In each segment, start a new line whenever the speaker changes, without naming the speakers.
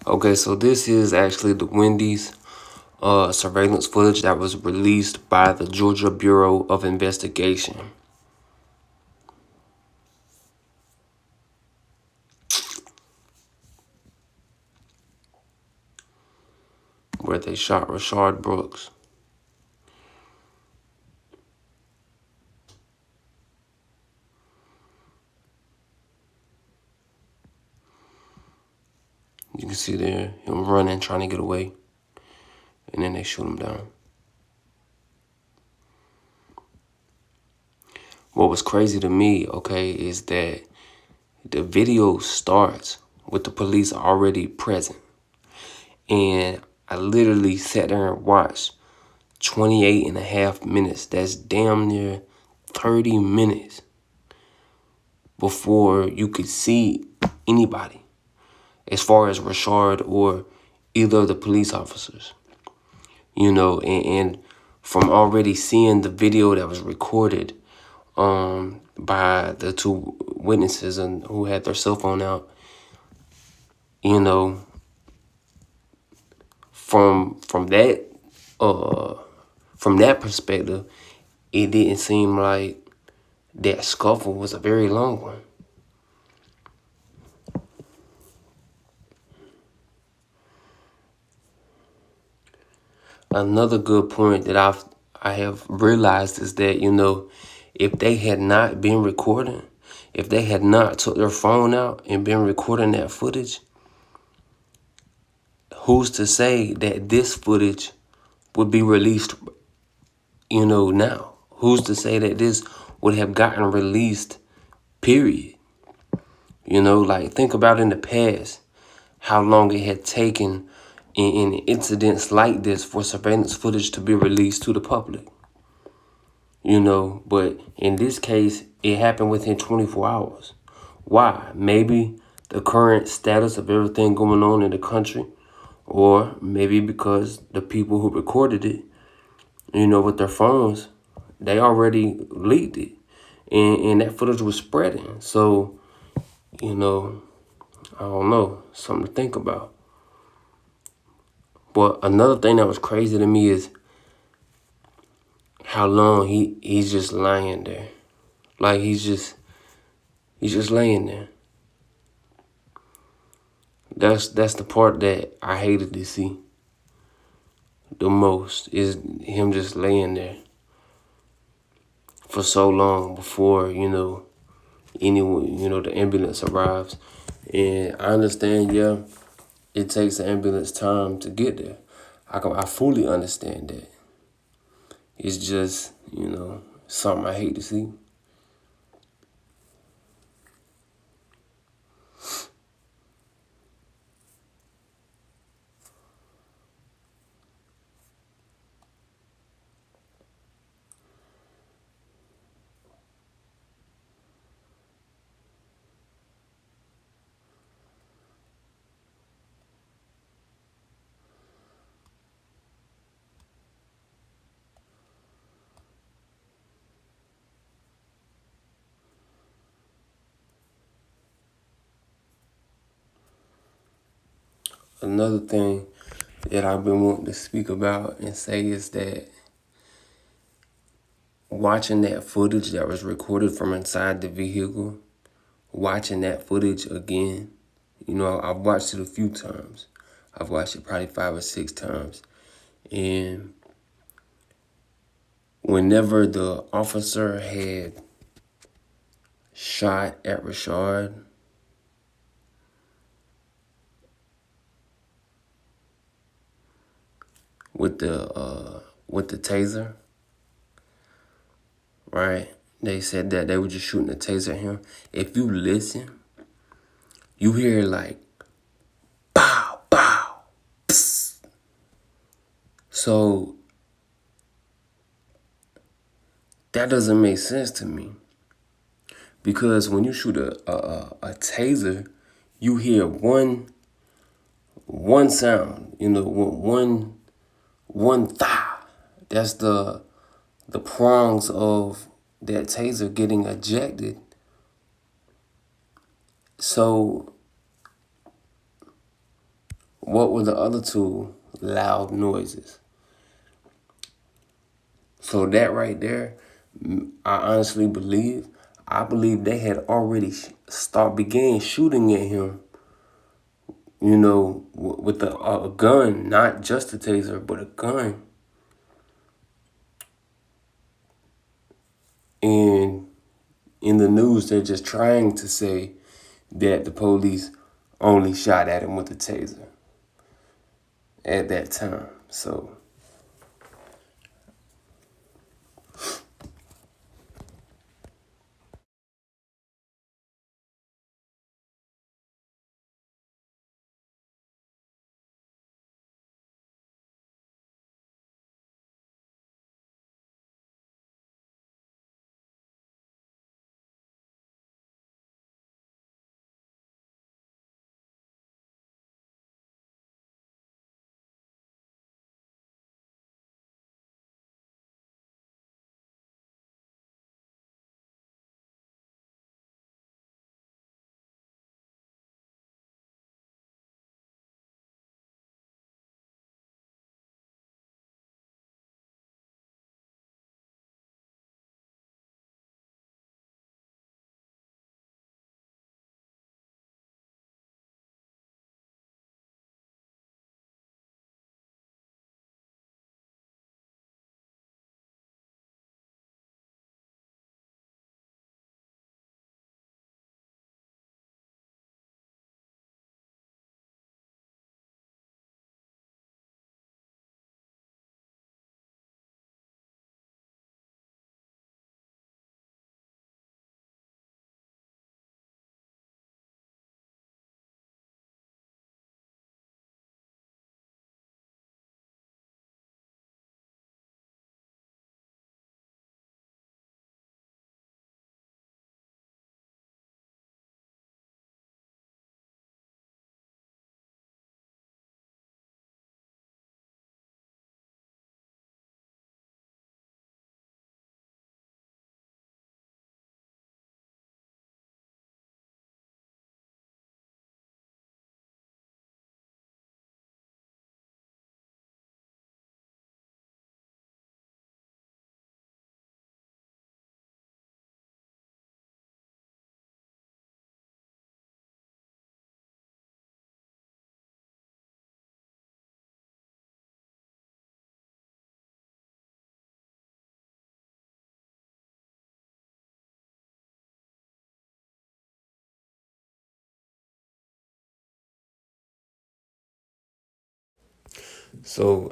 Okay, so this is actually the Wendy's surveillance footage that was released by the Georgia Bureau of Investigation. Where they shot Rayshard Brooks. You can see there him running, trying to get away. And then they shoot him down. What was crazy to me, okay, is that the video starts with the police already present. And I literally sat there and watched 28 and a half minutes. That's damn near 30 minutes before you could see anybody as far as Rayshard or either of the police officers. You know, and from already seeing the video that was recorded by the two witnesses and who had their cell phone out, you know, from that perspective, it didn't seem like that scuffle was a very long one. Another good point that I have realized is that, you know, if they had not been recording, if they had not took their phone out and been recording that footage, who's to say that this footage would be released, you know, now? Who's to say that this would have gotten released, period? You know, like, think about in the past how long it had taken in incidents like this for surveillance footage to be released to the public. You know, but in this case, it happened within 24 hours. Why? Maybe the current status of everything going on in the country, or maybe because the people who recorded it, you know, with their phones, they already leaked it. And that footage was spreading. So, you know, I don't know, something to think about. But another thing that was crazy to me is how long he's just lying there. Like he's just laying there. That's the part that I hated to see the most, is him just laying there for so long before, you know, anyone, you know, the ambulance arrives. And I understand, yeah, it takes the ambulance time to get there. I fully understand that. It's just, you know, something I hate to see. Another thing that I've been wanting to speak about and say is that watching that footage that was recorded from inside the vehicle, watching that footage again, you know, I've watched it a few times. I've watched it probably 5 or 6 times. And whenever the officer had shot at Rayshard, with the taser, right? They said that they were just shooting a taser at him. If you listen, you hear like bow, bow, psst. So that doesn't make sense to me, because when you shoot a taser, you hear one sound, you know, one thah. That's the prongs of that taser getting ejected. So What were the other two? Loud noises. So that right there, I believe they had already began shooting at him, with a gun, not just a taser, but a gun. And in the news, they're just trying to say that the police only shot at him with a taser at that time. So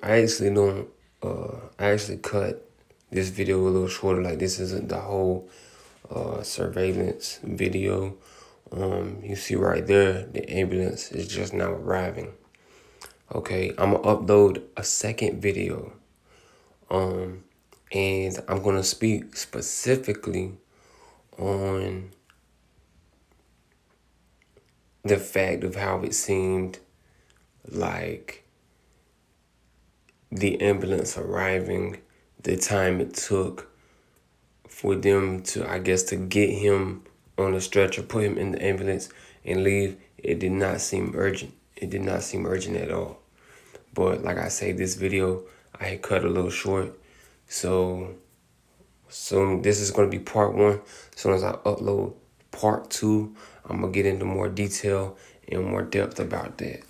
I actually cut this video a little shorter. Like, this isn't the whole surveillance video. You see right there, the ambulance is just now arriving. Okay, I'm gonna upload a second video. And I'm gonna speak specifically on the fact of how it seemed like the ambulance arriving, the time it took for them to, I guess, to get him on a stretcher, put him in the ambulance and leave. It did not seem urgent. It did not seem urgent at all. But like I say, this video, I had cut a little short. So this is going to be part one. As soon as I upload part two, I'm going to get into more detail and more depth about that.